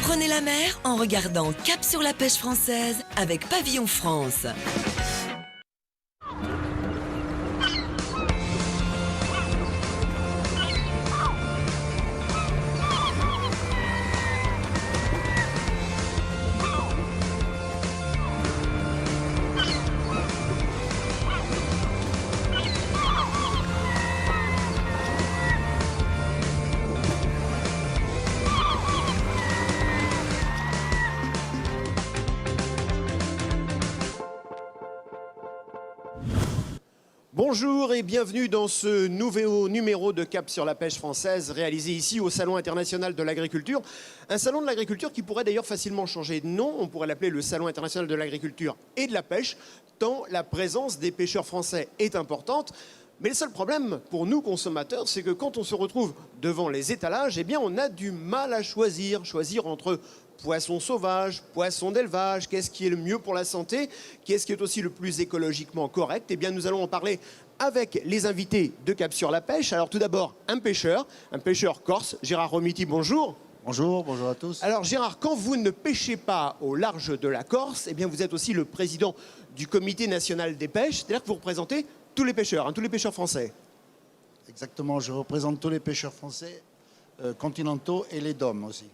Apprenez la mer en regardant Cap sur la pêche française avec Pavillon France. Bonjour et bienvenue dans ce nouveau numéro de Cap sur la pêche française réalisé ici au Salon international de l'agriculture. Un salon de l'agriculture qui pourrait d'ailleurs facilement changer de nom. On pourrait l'appeler le Salon international de l'agriculture et de la pêche, tant la présence des pêcheurs français est importante. Mais le seul problème pour nous consommateurs, c'est que quand on se retrouve devant les étalages, eh bien on a du mal à choisir entre poissons sauvages, poissons d'élevage, qu'est-ce qui est le mieux pour la santé, qu'est-ce qui est aussi le plus écologiquement correct. Eh bien nous allons en parler avec les invités de Cap sur la pêche. Alors tout d'abord un pêcheur corse, Gérard Romiti, bonjour. Bonjour, bonjour à tous. Alors Gérard, quand vous ne pêchez pas au large de la Corse, eh bien vous êtes aussi le président du Comité national des pêches, c'est-à-dire que vous représentez tous les pêcheurs, tous les pêcheurs français. Exactement, je représente tous les pêcheurs français, continentaux et les DOM aussi.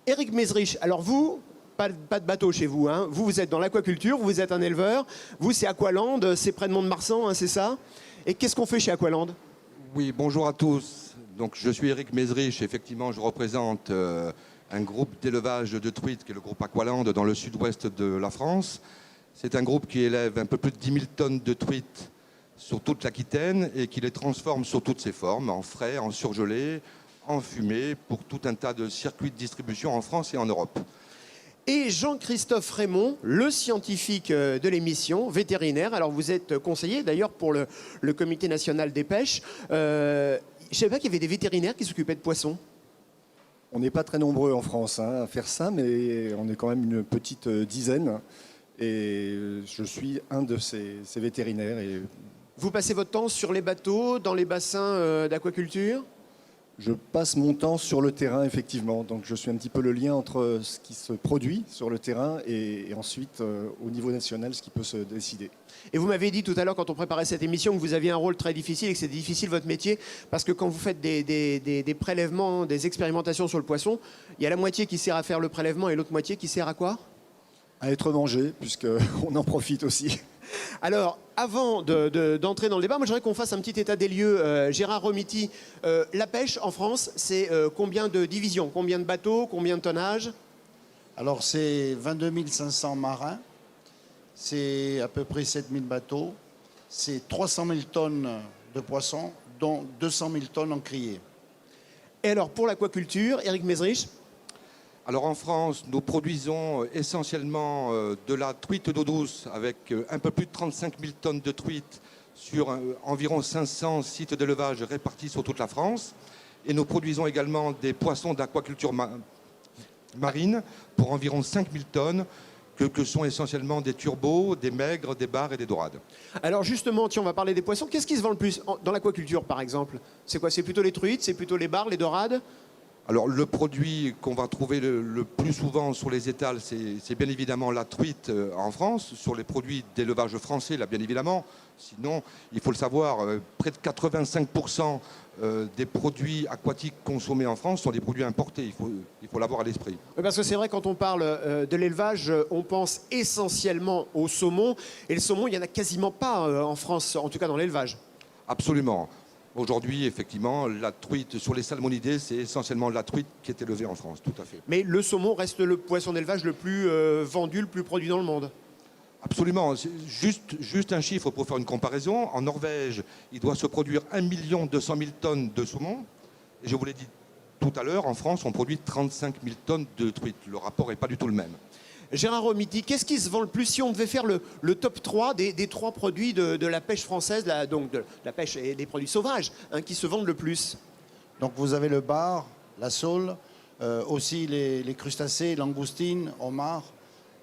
Éric Mézrich, alors vous, pas de bateau chez vous, hein. Vous êtes dans l'aquaculture, vous êtes un éleveur, vous c'est Aqualand, c'est près de Mont-de-Marsan, hein, c'est ça. Et qu'est-ce qu'on fait chez Aqualand? Oui, bonjour à tous. Donc, je suis Éric Mézrich, effectivement je représente un groupe d'élevage de truites qui est le groupe Aqualand dans le sud-ouest de la France. C'est un groupe qui élève un peu plus de 10 000 tonnes de truites sur toute l'Aquitaine et qui les transforme sur toutes ses formes, en frais, en surgelé, en fumée, pour tout un tas de circuits de distribution en France et en Europe. Et Jean-Christophe Raymond, le scientifique de l'émission, vétérinaire. Alors vous êtes conseiller d'ailleurs pour le Comité national des pêches. Je ne savais pas qu'il y avait des vétérinaires qui s'occupaient de poissons. On n'est pas très nombreux en France à faire ça, mais on est quand même une petite dizaine. Et je suis un de ces vétérinaires. Et vous passez votre temps sur les bateaux, dans les bassins d'aquaculture? je passe mon temps sur le terrain, effectivement. Donc je suis un petit peu le lien entre ce qui se produit sur le terrain et ensuite, au niveau national, ce qui peut se décider. Et vous m'avez dit tout à l'heure, quand on préparait cette émission, que vous aviez un rôle très difficile et que c'est difficile votre métier, parce que quand vous faites des prélèvements, des expérimentations sur le poisson, il y a la moitié qui sert à faire le prélèvement et l'autre moitié qui sert à quoi? À être mangé, puisqu'on en profite aussi. Alors, avant d'entrer dans le débat, moi j'aimerais qu'on fasse un petit état des lieux. Gérard Romiti, la pêche en France, c'est combien de divisions? Combien de bateaux? Combien de tonnage? Alors c'est 22 500 marins, c'est à peu près 7 000 bateaux, c'est 300 000 tonnes de poissons, dont 200 000 tonnes en criée. Et alors, pour l'aquaculture, Éric Mézrich? Alors en France, nous produisons essentiellement de la truite d'eau douce avec un peu plus de 35 000 tonnes de truite sur environ 500 sites d'élevage répartis sur toute la France. Et nous produisons également des poissons d'aquaculture marine pour environ 5 000 tonnes que sont essentiellement des turbos, des maigres, des bars et des dorades. Alors justement, tiens, on va parler des poissons. Qu'est-ce qui se vend le plus dans l'aquaculture, par exemple? C'est quoi? C'est plutôt les truites? C'est plutôt les bars, les dorades? Alors le produit qu'on va trouver le plus souvent sur les étals, c'est bien évidemment la truite en France, sur les produits d'élevage français, là bien évidemment. Sinon, il faut le savoir, près de 85% des produits aquatiques consommés en France sont des produits importés, il faut l'avoir à l'esprit. Parce que c'est vrai, quand on parle de l'élevage, on pense essentiellement au saumon. Et le saumon, il n'y en a quasiment pas en France, en tout cas dans l'élevage. Absolument. Aujourd'hui, effectivement, la truite sur les salmonidés, c'est essentiellement la truite qui est élevée en France, tout à fait. Mais le saumon reste le poisson d'élevage le plus vendu, le plus produit dans le monde. Absolument. Juste un chiffre pour faire une comparaison. En Norvège, il doit se produire 1 200 000 tonnes de saumon. Et je vous l'ai dit tout à l'heure, en France, on produit 35 000 tonnes de truite. Le rapport n'est pas du tout le même. Gérard Romiti, qu'est-ce qui se vend le plus si on devait faire le top 3 des 3 produits de la pêche française, donc de la pêche et des produits sauvages, hein, qui se vendent le plus? Donc vous avez le bar, la sole, aussi les crustacés, langoustines, homards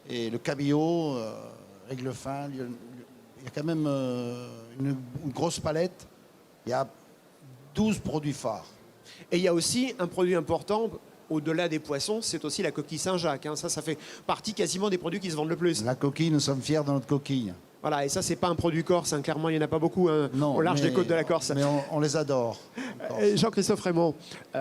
et le cabillaud, aigle-fin. Il y a quand même une grosse palette. Il y a 12 produits phares. Et il y a aussi un produit important au-delà des poissons, c'est aussi la coquille Saint-Jacques. Hein. Ça fait partie quasiment des produits qui se vendent le plus. La coquille, nous sommes fiers de notre coquille. Voilà, et ça, c'est pas un produit corse. Hein. Clairement, il n'y en a pas beaucoup Non, au large des côtes de la Corse. Mais on les adore. Jean-Christophe Raymond, il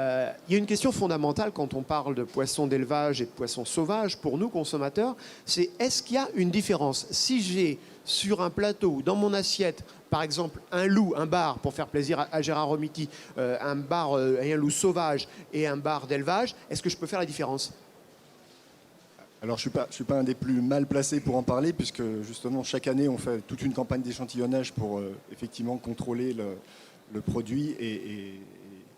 y a une question fondamentale quand on parle de poissons d'élevage et de poissons sauvages, pour nous, consommateurs, c'est est-ce qu'il y a une différence? Si j'ai sur un plateau ou dans mon assiette, par exemple, un loup, un bar, pour faire plaisir à Gérard Romiti, un bar et un loup sauvage et un bar d'élevage, est-ce que je peux faire la différence? Alors je suis pas un des plus mal placés pour en parler, puisque justement chaque année on fait toute une campagne d'échantillonnage pour effectivement contrôler le produit et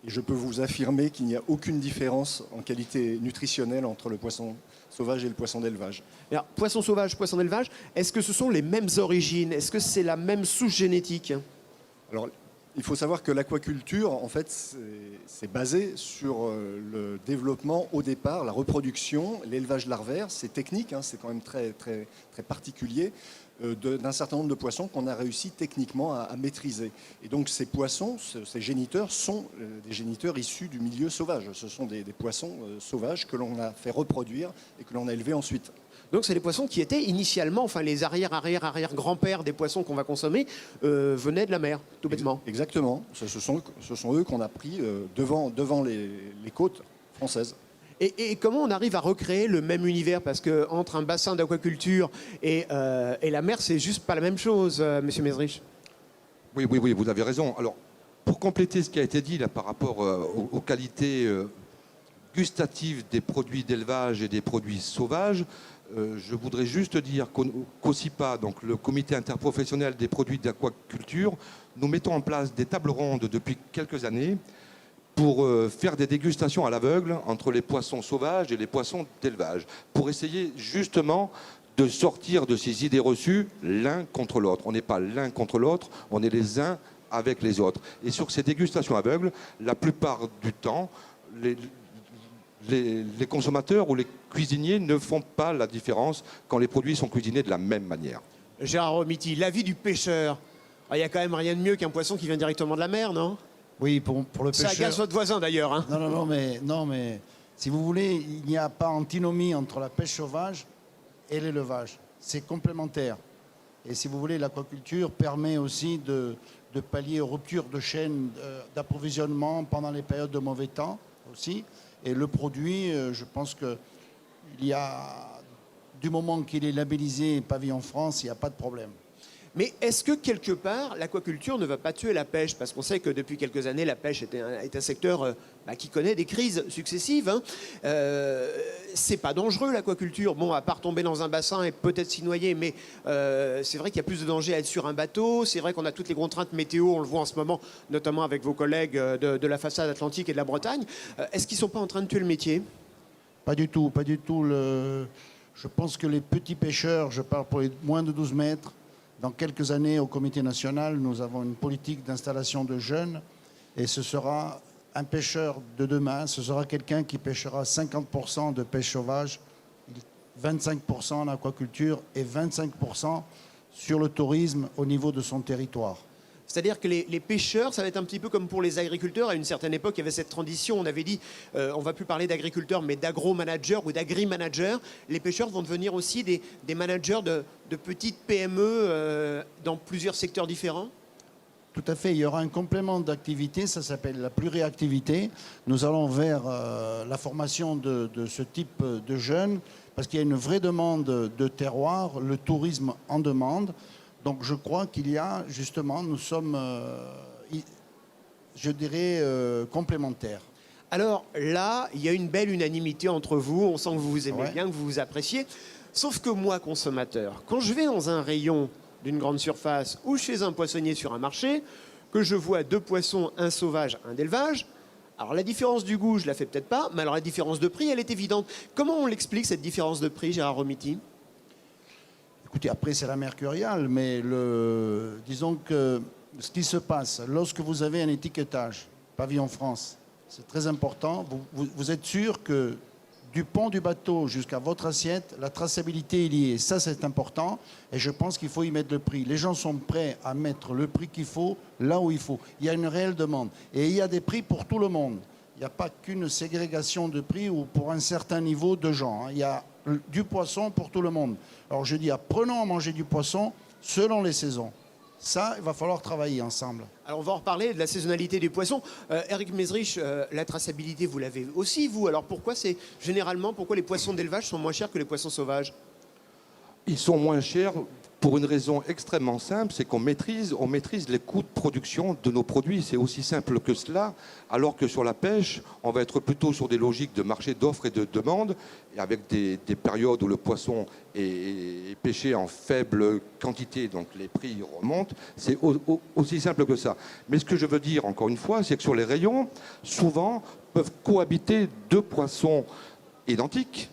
je peux vous affirmer qu'il n'y a aucune différence en qualité nutritionnelle entre le poisson sauvage et le poisson d'élevage. Alors, poisson sauvage, poisson d'élevage, est-ce que ce sont les mêmes origines? Est-ce que c'est la même souche génétique? Alors, il faut savoir que l'aquaculture, en fait, c'est basé sur le développement au départ, la reproduction, l'élevage larvaire. C'est technique, hein, c'est quand même très, très, très particulier d'un certain nombre de poissons qu'on a réussi techniquement à maîtriser. Et donc ces poissons, ces géniteurs, sont des géniteurs issus du milieu sauvage. Ce sont des poissons sauvages que l'on a fait reproduire et que l'on a élevés ensuite. Donc c'est des poissons qui étaient initialement, enfin les arrière-arrière-arrière-grands-pères des poissons qu'on va consommer, venaient de la mer, tout bêtement. Exactement. Ce sont eux qu'on a pris devant les côtes françaises. Et comment on arrive à recréer le même univers? Parce qu'entre un bassin d'aquaculture et la mer, c'est juste pas la même chose, monsieur Mesrich. Oui, vous avez raison. Alors, pour compléter ce qui a été dit là, par rapport aux qualités gustatives des produits d'élevage et des produits sauvages, je voudrais juste dire qu'OCIPA, donc le comité interprofessionnel des produits d'aquaculture, nous mettons en place des tables rondes depuis quelques années pour faire des dégustations à l'aveugle entre les poissons sauvages et les poissons d'élevage, pour essayer justement de sortir de ces idées reçues l'un contre l'autre. On n'est pas l'un contre l'autre, on est les uns avec les autres. Et sur ces dégustations aveugles, la plupart du temps, les consommateurs ou les cuisiniers ne font pas la différence quand les produits sont cuisinés de la même manière. Gérard Romiti, l'avis du pêcheur. Il n'y a quand même rien de mieux qu'un poisson qui vient directement de la mer, non? Oui, pour le pêcheur. Ça agace votre voisin d'ailleurs. Hein. Non, mais si vous voulez, il n'y a pas antinomie entre la pêche sauvage et l'élevage. C'est complémentaire. Et si vous voulez, l'aquaculture permet aussi de pallier aux ruptures de chaînes d'approvisionnement pendant les périodes de mauvais temps aussi. Et le produit, je pense qu'il y a, du moment qu'il est labellisé Pavillon France, il n'y a pas de problème. Mais est-ce que quelque part, l'aquaculture ne va pas tuer la pêche? Parce qu'on sait que depuis quelques années, la pêche est un secteur qui connaît des crises successives. Hein. C'est pas dangereux, l'aquaculture. Bon, à part tomber dans un bassin et peut-être s'y noyer, mais c'est vrai qu'il y a plus de danger à être sur un bateau. C'est vrai qu'on a toutes les contraintes météo, on le voit en ce moment, notamment avec vos collègues de la façade atlantique et de la Bretagne. Est-ce qu'ils ne sont pas en train de tuer le métier? Pas du tout, pas du tout. Je pense que les petits pêcheurs, je parle pour les moins de 12 mètres, dans quelques années, au Comité national, nous avons une politique d'installation de jeunes et ce sera un pêcheur de demain, ce sera quelqu'un qui pêchera 50% de pêche sauvage, 25% en aquaculture et 25% sur le tourisme au niveau de son territoire. C'est-à-dire que les pêcheurs, ça va être un petit peu comme pour les agriculteurs. À une certaine époque, il y avait cette transition. On avait dit, on ne va plus parler d'agriculteurs, mais d'agro-managers ou d'agri-managers. Les pêcheurs vont devenir aussi des managers de petites PME dans plusieurs secteurs différents. Tout à fait. Il y aura un complément d'activité, ça s'appelle la pluriactivité. Nous allons vers la formation de ce type de jeunes, parce qu'il y a une vraie demande de terroir, le tourisme en demande. Donc je crois qu'il y a, justement, nous sommes, je dirais, complémentaires. Alors là, il y a une belle unanimité entre vous. On sent que vous vous aimez bien, que vous vous appréciez. Sauf que moi, consommateur, quand je vais dans un rayon d'une grande surface ou chez un poissonnier sur un marché, que je vois deux poissons, un sauvage, un d'élevage, alors la différence du goût, je la fais peut-être pas, mais alors la différence de prix, elle est évidente. Comment on l'explique, cette différence de prix, Gérard Romiti ? Écoutez, après c'est la mercuriale, mais disons que ce qui se passe, lorsque vous avez un étiquetage, Pavillon France, c'est très important, vous êtes sûr que du pont du bateau jusqu'à votre assiette, la traçabilité est liée. Ça, c'est important et je pense qu'il faut y mettre le prix. Les gens sont prêts à mettre le prix qu'il faut, là où il faut. Il y a une réelle demande et il y a des prix pour tout le monde. il n'y a pas qu'une ségrégation de prix ou pour un certain niveau de gens. Il y a du poisson pour tout le monde. Alors je dis, apprenons à manger du poisson selon les saisons. Ça, il va falloir travailler ensemble. Alors on va en reparler de la saisonnalité des poissons. Eric Mesrich, la traçabilité, vous l'avez aussi, vous. Alors pourquoi les poissons d'élevage sont moins chers que les poissons sauvages? Ils sont moins chers pour une raison extrêmement simple, c'est qu'on maîtrise les coûts de production de nos produits. C'est aussi simple que cela, alors que sur la pêche, on va être plutôt sur des logiques de marché d'offres et de demande, et avec des périodes où le poisson est pêché en faible quantité, donc les prix remontent. C'est aussi simple que ça. Mais ce que je veux dire, encore une fois, c'est que sur les rayons, souvent, peuvent cohabiter deux poissons identiques,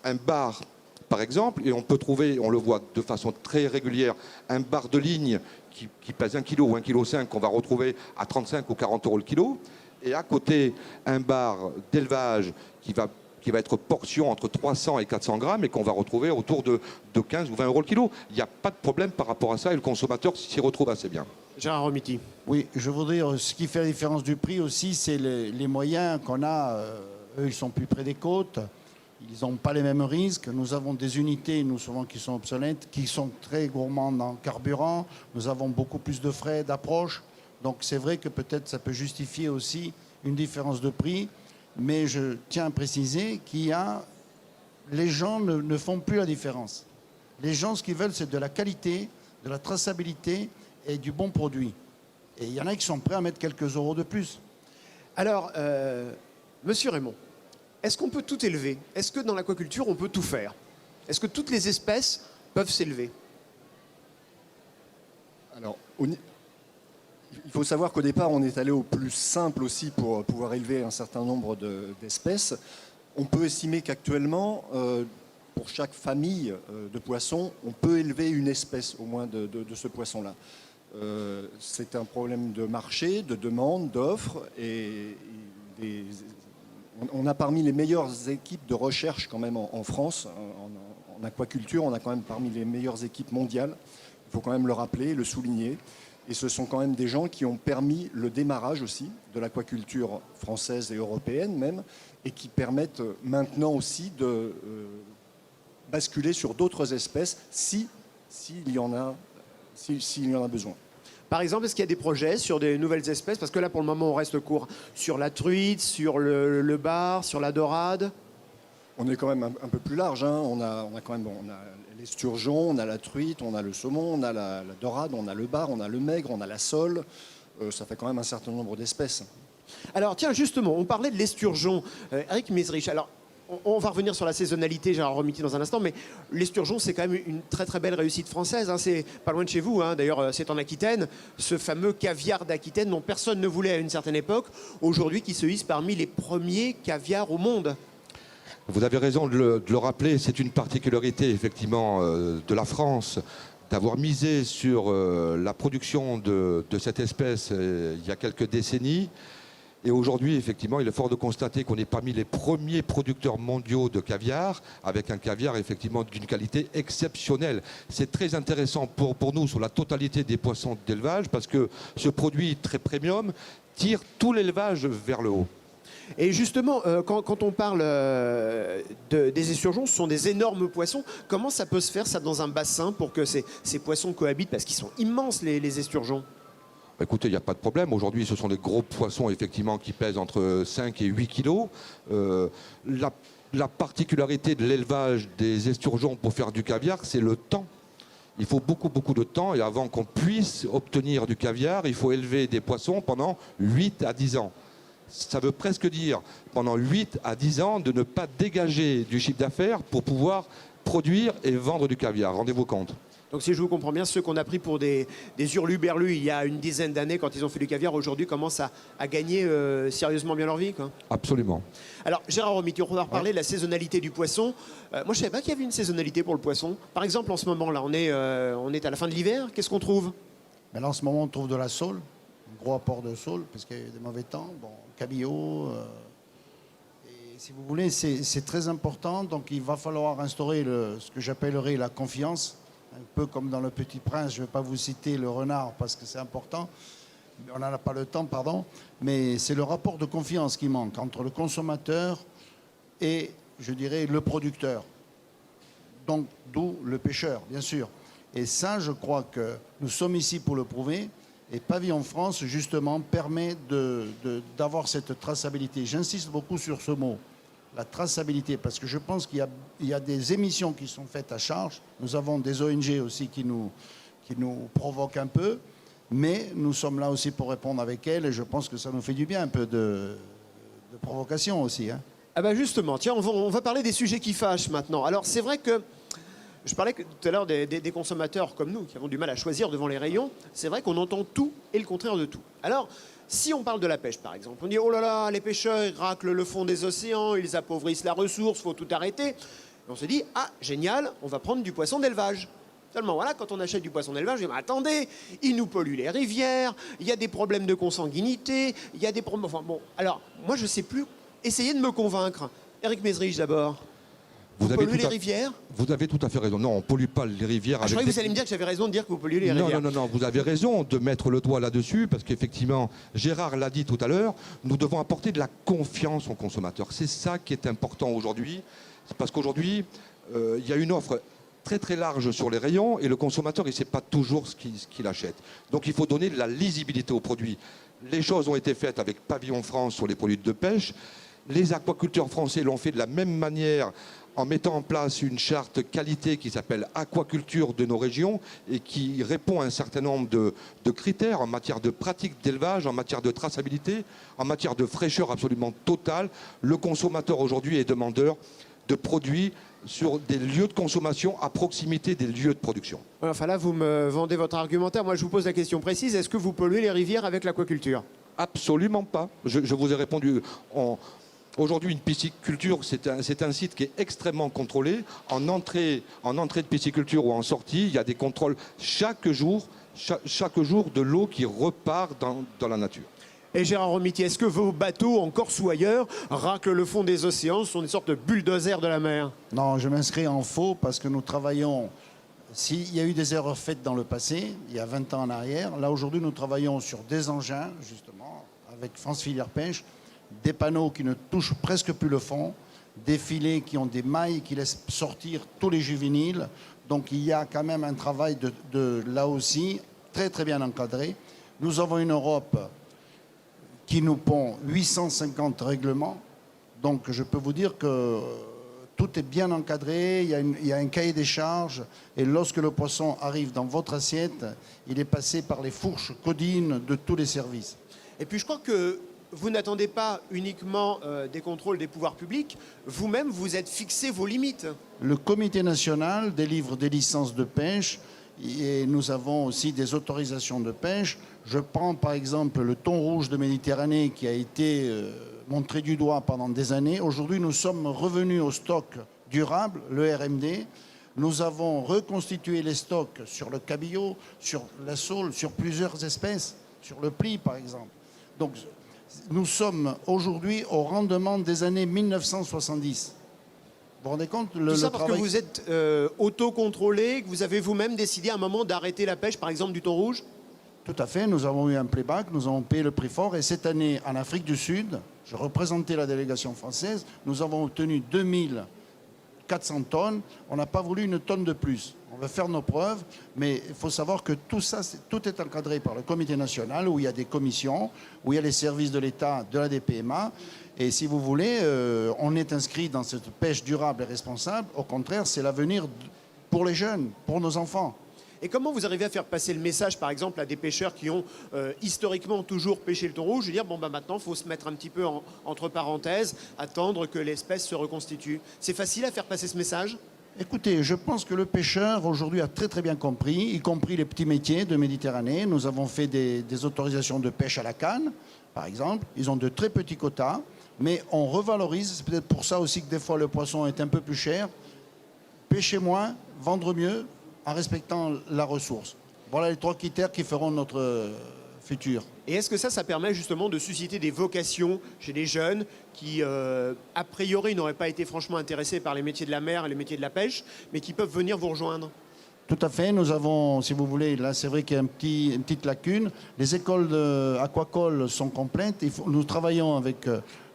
un bar par exemple, et on peut trouver, on le voit de façon très régulière, un bar de ligne qui pèse 1 kg ou 1,5 kg qu'on va retrouver à 35 ou 40 euros le kilo, et à côté un bar d'élevage qui va être portion entre 300 et 400 grammes et qu'on va retrouver autour de 15 ou 20 euros le kilo. Il n'y a pas de problème par rapport à ça et le consommateur s'y retrouve assez bien. Gérard Romiti. Oui, je voudrais dire, ce qui fait la différence du prix aussi, c'est les moyens qu'on a. Eux, ils sont plus près des côtes. Ils n'ont pas les mêmes risques. Nous avons des unités, nous souvent, qui sont obsolètes, qui sont très gourmandes en carburant. Nous avons beaucoup plus de frais d'approche. Donc c'est vrai que peut-être ça peut justifier aussi une différence de prix. Mais je tiens à préciser les gens ne font plus la différence. Les gens, ce qu'ils veulent, c'est de la qualité, de la traçabilité et du bon produit. Et il y en a qui sont prêts à mettre quelques euros de plus. Alors, monsieur Raymond, est-ce qu'on peut tout élever? Est-ce que dans l'aquaculture, on peut tout faire? Est-ce que toutes les espèces peuvent s'élever? Alors, il faut savoir qu'au départ, on est allé au plus simple aussi pour pouvoir élever un certain nombre d'espèces. On peut estimer qu'actuellement, pour chaque famille de poissons, on peut élever une espèce au moins de ce poisson-là. C'est un problème de marché, de demande, d'offre, et on a parmi les meilleures équipes de recherche quand même en France, en aquaculture, on a quand même parmi les meilleures équipes mondiales. Il faut quand même le rappeler, le souligner. Et ce sont quand même des gens qui ont permis le démarrage aussi de l'aquaculture française et européenne même, et qui permettent maintenant aussi de basculer sur d'autres espèces s'il y en a besoin. Par exemple, est-ce qu'il y a des projets sur des nouvelles espèces? Parce que là, pour le moment, on reste court sur la truite, sur le bar, sur la dorade. On est quand même un peu plus large. Hein. On a quand même on a l'esturgeon, on a la truite, on a le saumon, on a la dorade, on a le bar, on a le maigre, on a la sole. Ça fait quand même un certain nombre d'espèces. Alors, tiens, justement, on parlait de l'esturgeon. Eric Mesrich, alors, on va revenir sur la saisonnalité, Gérard Romiti, dans un instant, mais l'esturgeon, c'est quand même une très très belle réussite française. Hein. C'est pas loin de chez vous, hein. D'ailleurs, c'est en Aquitaine, ce fameux caviar d'Aquitaine dont personne ne voulait à une certaine époque, aujourd'hui qui se hisse parmi les premiers caviars au monde. Vous avez raison de le rappeler, c'est une particularité effectivement de la France d'avoir misé sur la production de cette espèce il y a quelques décennies. Et aujourd'hui, effectivement, il est fort de constater qu'on est parmi les premiers producteurs mondiaux de caviar, avec un caviar effectivement d'une qualité exceptionnelle. C'est très intéressant pour nous sur la totalité des poissons d'élevage, parce que ce produit très premium tire tout l'élevage vers le haut. Et justement, quand on parle des esturgeons, ce sont des énormes poissons. Comment ça peut se faire, ça, dans un bassin, pour que ces poissons cohabitent? Parce qu'ils sont immenses, les esturgeons. Écoutez, il n'y a pas de problème. Aujourd'hui, ce sont des gros poissons effectivement qui pèsent entre 5 et 8 kilos. La particularité de l'élevage des esturgeons pour faire du caviar, c'est le temps. Il faut beaucoup, beaucoup de temps. Et avant qu'on puisse obtenir du caviar, il faut élever des poissons pendant 8 à 10 ans. Ça veut presque dire, pendant 8 à 10 ans, de ne pas dégager du chiffre d'affaires pour pouvoir produire et vendre du caviar. Rendez-vous compte. Donc si je vous comprends bien, ceux qu'on a pris pour des hurluberlus il y a une dizaine d'années quand ils ont fait du caviar, aujourd'hui commencent à gagner sérieusement bien leur vie, quoi. Absolument. Alors Gérard Romiti, on va reparler de la saisonnalité du poisson. Moi je ne savais pas qu'il y avait une saisonnalité pour le poisson. Par exemple en ce moment là, on est à la fin de l'hiver, qu'est-ce qu'on trouve? Mais là, en ce moment, on trouve de la saule, un gros apport de saule, parce qu'il y a eu des mauvais temps. Bon, cabillaud. Et si vous voulez, c'est très important. Donc il va falloir instaurer ce que j'appellerais la confiance. Un peu comme dans Le Petit Prince, je ne vais pas vous citer le renard parce que c'est important, on n'en a pas le temps, pardon, mais c'est le rapport de confiance qui manque entre le consommateur et, je dirais, le producteur. Donc, d'où le pêcheur, bien sûr. Et ça, je crois que nous sommes ici pour le prouver. Et Pavillon France, justement, permet d'avoir cette traçabilité. J'insiste beaucoup sur ce mot, la traçabilité, parce que je pense qu'il y a des émissions qui sont faites à charge. Nous avons des ONG aussi qui nous provoquent un peu, mais nous sommes là aussi pour répondre avec elles, et je pense que ça nous fait du bien, un peu de provocation aussi. Hein. Ah bah justement, tiens, on va parler des sujets qui fâchent maintenant. Alors c'est vrai que je parlais tout à l'heure des consommateurs comme nous qui avons du mal à choisir devant les rayons. C'est vrai qu'on entend tout et le contraire de tout. Alors, si on parle de la pêche par exemple, on dit oh là là, les pêcheurs ils raclent le fond des océans, ils appauvrissent la ressource, faut tout arrêter. Et on se dit ah génial, on va prendre du poisson d'élevage. Seulement voilà, quand on achète du poisson d'élevage, je dis mais attendez, ils nous polluent les rivières, il y a des problèmes de consanguinité, il y a des problèmes. Enfin bon, alors moi je sais plus. Essayez de me convaincre. Éric Mézrich d'abord. Vous polluez les rivières ? Vous avez tout à fait raison. Non, on ne pollue pas les rivières. Je croyais que vous allez me dire que j'avais raison de dire que vous polluez les rivières. Non, vous avez raison de mettre le doigt là-dessus, parce qu'effectivement, Gérard l'a dit tout à l'heure, nous devons apporter de la confiance aux consommateurs. C'est ça qui est important aujourd'hui, parce qu'aujourd'hui, il y a une offre très très large sur les rayons, et le consommateur, il ne sait pas toujours ce qu'il achète. Donc il faut donner de la lisibilité aux produits. Les choses ont été faites avec Pavillon France sur les produits de pêche. Les aquaculteurs français l'ont fait de la même manière en mettant en place une charte qualité qui s'appelle Aquaculture de nos régions et qui répond à un certain nombre de critères en matière de pratique d'élevage, en matière de traçabilité, en matière de fraîcheur absolument totale. Le consommateur aujourd'hui est demandeur de produits sur des lieux de consommation à proximité des lieux de production. Enfin là, vous me vendez votre argumentaire. Moi, je vous pose la question précise. Est-ce que vous polluez les rivières avec l'aquaculture ? Absolument pas. Je vous ai répondu. Aujourd'hui, une pisciculture, c'est un site qui est extrêmement contrôlé. En entrée de pisciculture ou en sortie, il y a des contrôles chaque jour de l'eau qui repart dans la nature. Et Gérard Romiti, est-ce que vos bateaux, en Corse ou ailleurs, raclent le fond des océans, sont des sortes de bulldozers de la mer ? Non, je m'inscris en faux parce que nous travaillons. S'il y a eu des erreurs faites dans le passé, il y a 20 ans en arrière, là aujourd'hui nous travaillons sur des engins, justement, avec France Filière Pêche, des panneaux qui ne touchent presque plus le fond, des filets qui ont des mailles qui laissent sortir tous les juvéniles. Donc il y a quand même un travail là aussi très très bien encadré. Nous avons une Europe qui nous pond 850 règlements. Donc je peux vous dire que tout est bien encadré, il y a un cahier des charges. Et lorsque le poisson arrive dans votre assiette, il est passé par les fourches codines de tous les services. Et puis je crois que vous n'attendez pas uniquement des contrôles des pouvoirs publics. Vous-même, vous êtes fixé vos limites. Le comité national délivre des licences de pêche et nous avons aussi des autorisations de pêche. Je prends par exemple le thon rouge de Méditerranée qui a été montré du doigt pendant des années. Aujourd'hui, nous sommes revenus au stock durable, le RMD. Nous avons reconstitué les stocks sur le cabillaud, sur la saule, sur plusieurs espèces, sur le pli par exemple. Donc, nous sommes aujourd'hui au rendement des années 1970. Vous vous rendez compte Tout ça parce que vous êtes autocontrôlé, que vous avez vous-même décidé à un moment d'arrêter la pêche, par exemple, du thon rouge ? Tout à fait. Nous avons eu un playback, nous avons payé le prix fort. Et cette année, en Afrique du Sud, je représentais la délégation française, nous avons obtenu 2400 tonnes. On n'a pas voulu une tonne de plus. On veut faire nos preuves, mais il faut savoir que tout ça, tout est encadré par le comité national, où il y a des commissions, où il y a les services de l'État, de la DPMA. Et si vous voulez, on est inscrit dans cette pêche durable et responsable. Au contraire, c'est l'avenir pour les jeunes, pour nos enfants. Et comment vous arrivez à faire passer le message, par exemple, à des pêcheurs qui ont historiquement toujours pêché le thon rouge, et dire, bon, bah, maintenant, il faut se mettre un petit peu entre parenthèses, attendre que l'espèce se reconstitue. C'est facile à faire passer ce message ? Écoutez, je pense que le pêcheur aujourd'hui a très très bien compris, y compris les petits métiers de Méditerranée. Nous avons fait des autorisations de pêche à la canne, par exemple. Ils ont de très petits quotas, mais on revalorise. C'est peut-être pour ça aussi que des fois le poisson est un peu plus cher. Pêcher moins, vendre mieux, en respectant la ressource. Voilà les 3 critères qui feront notre futur. Et est-ce que ça permet justement de susciter des vocations chez des jeunes qui, a priori, n'auraient pas été franchement intéressés par les métiers de la mer et les métiers de la pêche, mais qui peuvent venir vous rejoindre ? Tout à fait. Nous avons, si vous voulez, là c'est vrai qu'il y a une petite lacune. Les écoles aquacoles sont complètes. Nous travaillons avec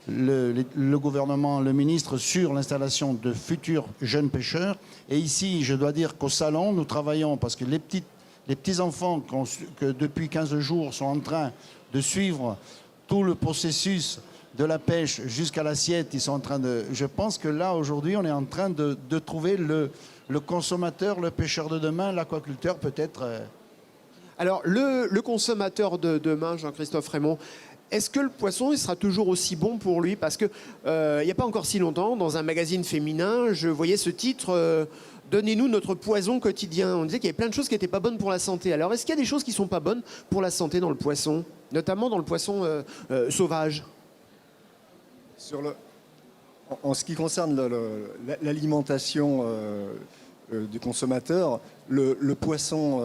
le gouvernement, le ministre, sur l'installation de futurs jeunes pêcheurs. Et ici, je dois dire qu'au salon, nous travaillons parce que les petits enfants que depuis 15 jours sont en train de suivre tout le processus de la pêche jusqu'à l'assiette, ils sont en train de... Je pense que là, aujourd'hui, on est en train de trouver le consommateur, le pêcheur de demain, l'aquaculteur peut-être. Alors, le consommateur de demain, Jean-Christophe Raymond, est-ce que le poisson il sera toujours aussi bon pour lui? Parce que il n'y a pas encore si longtemps, dans un magazine féminin, je voyais ce titre Donnez-nous notre poison quotidien. On disait qu'il y avait plein de choses qui n'étaient pas bonnes pour la santé. Alors, est-ce qu'il y a des choses qui ne sont pas bonnes pour la santé dans le poisson, notamment dans le poisson sauvage? En ce qui concerne l'alimentation du consommateur, le poisson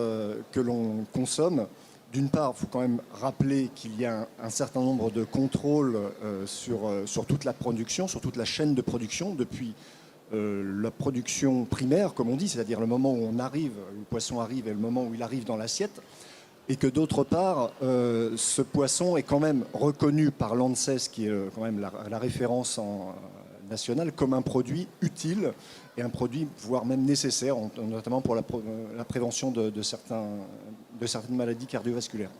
que l'on consomme, d'une part, il faut quand même rappeler qu'il y a un certain nombre de contrôles sur toute la production, sur toute la chaîne de production, depuis la production primaire, comme on dit, c'est-à-dire le moment où le poisson arrive et le moment où il arrive dans l'assiette. Et que d'autre part, ce poisson est quand même reconnu par l'ANSES, qui est quand même la référence nationale, comme un produit utile et un produit voire même nécessaire, notamment pour la prévention de certaines maladies cardiovasculaires.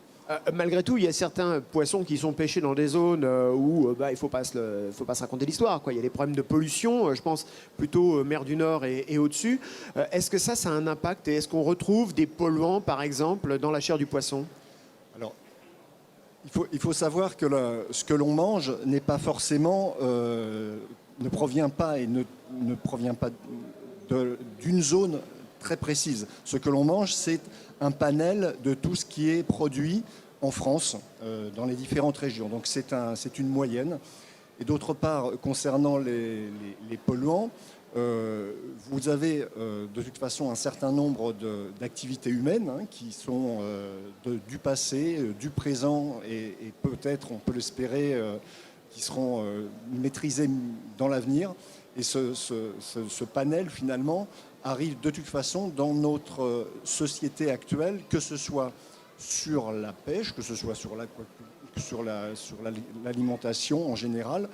Malgré tout, il y a certains poissons qui sont pêchés dans des zones où il ne faut pas se raconter l'histoire. Il y a des problèmes de pollution, je pense plutôt mer du Nord et au-dessus. Est-ce que ça a un impact et est-ce qu'on retrouve des polluants, par exemple, dans la chair du poisson? Alors, il faut savoir que ce que l'on mange n'est pas forcément, ne provient pas d'une zone très précise. Ce que l'on mange, c'est un panel de tout ce qui est produit en France, dans les différentes régions. Donc c'est une moyenne. Et d'autre part, concernant les polluants, vous avez de toute façon un certain nombre d'activités humaines qui sont du passé, du présent et peut-être, on peut l'espérer, qui seront maîtrisées dans l'avenir. Et ce panel, finalement, arrive de toute façon dans notre société actuelle, que ce soit sur la pêche, que ce soit sur l'alimentation en général.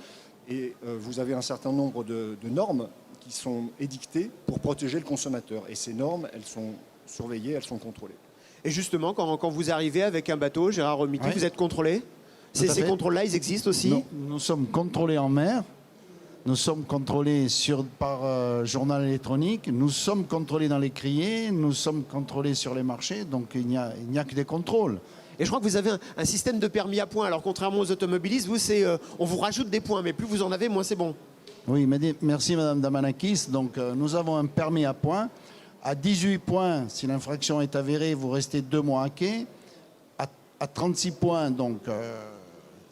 Et vous avez un certain nombre de normes qui sont édictées pour protéger le consommateur. Et ces normes, elles sont surveillées, elles sont contrôlées. Et justement, quand vous arrivez avec un bateau, Gérard Romiti, oui, vous êtes contrôlé? Ces contrôles-là, ils existent aussi? Nous sommes contrôlés en mer. Nous sommes contrôlés par journal électronique, nous sommes contrôlés dans les criées, nous sommes contrôlés sur les marchés, donc il n'y a que des contrôles. Et je crois que vous avez un système de permis à points. Alors contrairement aux automobilistes, vous, on vous rajoute des points, mais plus vous en avez, moins c'est bon. Oui, merci Madame Damanakis. Donc nous avons un permis à points. À 18 points, si l'infraction est avérée, vous restez 2 mois à quai. À 36 points, donc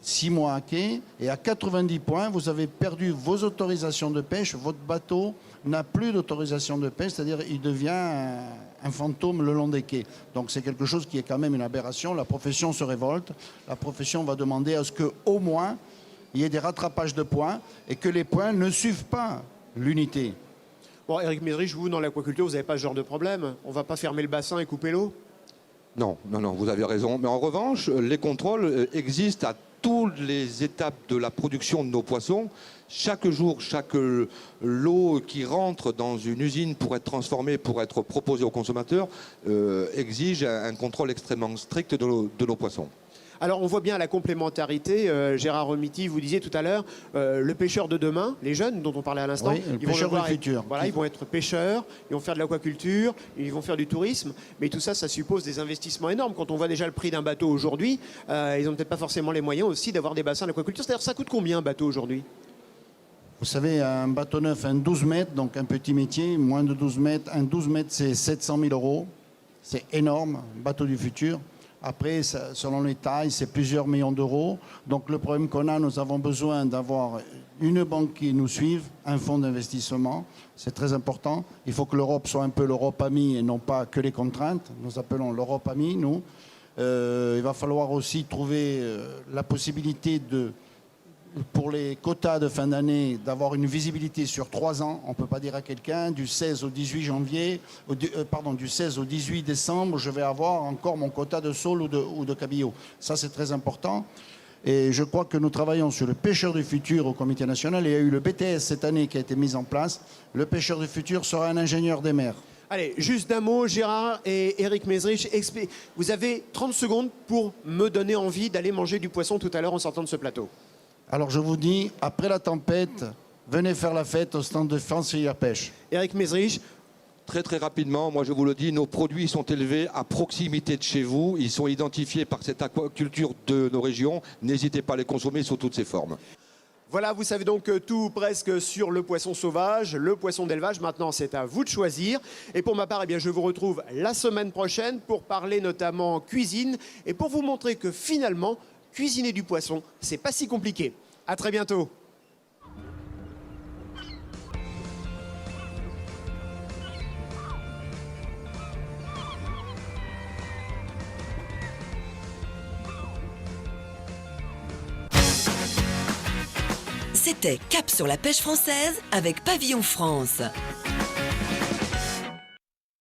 6 mois à quai, et à 90 points, vous avez perdu vos autorisations de pêche, votre bateau n'a plus d'autorisation de pêche, c'est-à-dire il devient un fantôme le long des quais. Donc c'est quelque chose qui est quand même une aberration, la profession se révolte, la profession va demander à ce qu'au moins il y ait des rattrapages de points et que les points ne suivent pas l'unité. Bon, Éric Médrich, vous, dans l'aquaculture, vous n'avez pas ce genre de problème? On ne va pas fermer le bassin et couper l'eau? Non, vous avez raison. Mais en revanche, les contrôles existent à toutes les étapes de la production de nos poissons. Chaque jour, chaque lot qui rentre dans une usine pour être transformé, pour être proposé aux consommateurs, exige un contrôle extrêmement strict de nos poissons. Alors on voit bien la complémentarité. Gérard Romiti, vous disiez tout à l'heure, le pêcheur de demain, les jeunes dont on parlait à l'instant, oui, ils vont être pêcheurs, ils vont faire de l'aquaculture, ils vont faire du tourisme. Mais tout ça, ça suppose des investissements énormes. Quand on voit déjà le prix d'un bateau aujourd'hui, ils n'ont peut-être pas forcément les moyens aussi d'avoir des bassins d'aquaculture. C'est-à-dire, ça coûte combien un bateau aujourd'hui? Vous savez, un bateau neuf, un 12 mètres, donc un petit métier, moins de 12 mètres. Un 12 mètres, c'est 700 000 €. C'est énorme, bateau du futur. Après, selon les tailles, c'est plusieurs millions d'euros. Donc le problème qu'on a, nous avons besoin d'avoir une banque qui nous suive, un fonds d'investissement. C'est très important. Il faut que l'Europe soit un peu l'Europe amie et non pas que les contraintes. Nous appelons l'Europe amie, nous. Il va falloir aussi trouver la possibilité pour les quotas de fin d'année, d'avoir une visibilité sur 3 ans. On ne peut pas dire à quelqu'un du 16 au 18 janvier, du 16 au 18 décembre, je vais avoir encore mon quota de saule ou de cabillaud. Ça, c'est très important. Et je crois que nous travaillons sur le pêcheur du futur au comité national. Il y a eu le BTS cette année qui a été mis en place. Le pêcheur du futur sera un ingénieur des mers. Allez, juste d'un mot, Gérard et Eric Mesrich, vous avez 30 secondes pour me donner envie d'aller manger du poisson tout à l'heure en sortant de ce plateau. Alors je vous dis, après la tempête, venez faire la fête au stand de France Filière Pêche. Eric Mesrich, Très très rapidement, moi je vous le dis, nos produits sont élevés à proximité de chez vous. Ils sont identifiés par cette aquaculture de nos régions. N'hésitez pas à les consommer sous toutes ses formes. voilà, vous savez donc tout presque sur le poisson sauvage, le poisson d'élevage. Maintenant, c'est à vous de choisir. Et pour ma part, eh bien, je vous retrouve la semaine prochaine pour parler notamment cuisine et pour vous montrer que finalement, cuisiner du poisson, c'est pas si compliqué. À très bientôt. C'était Cap sur la pêche française avec Pavillon France.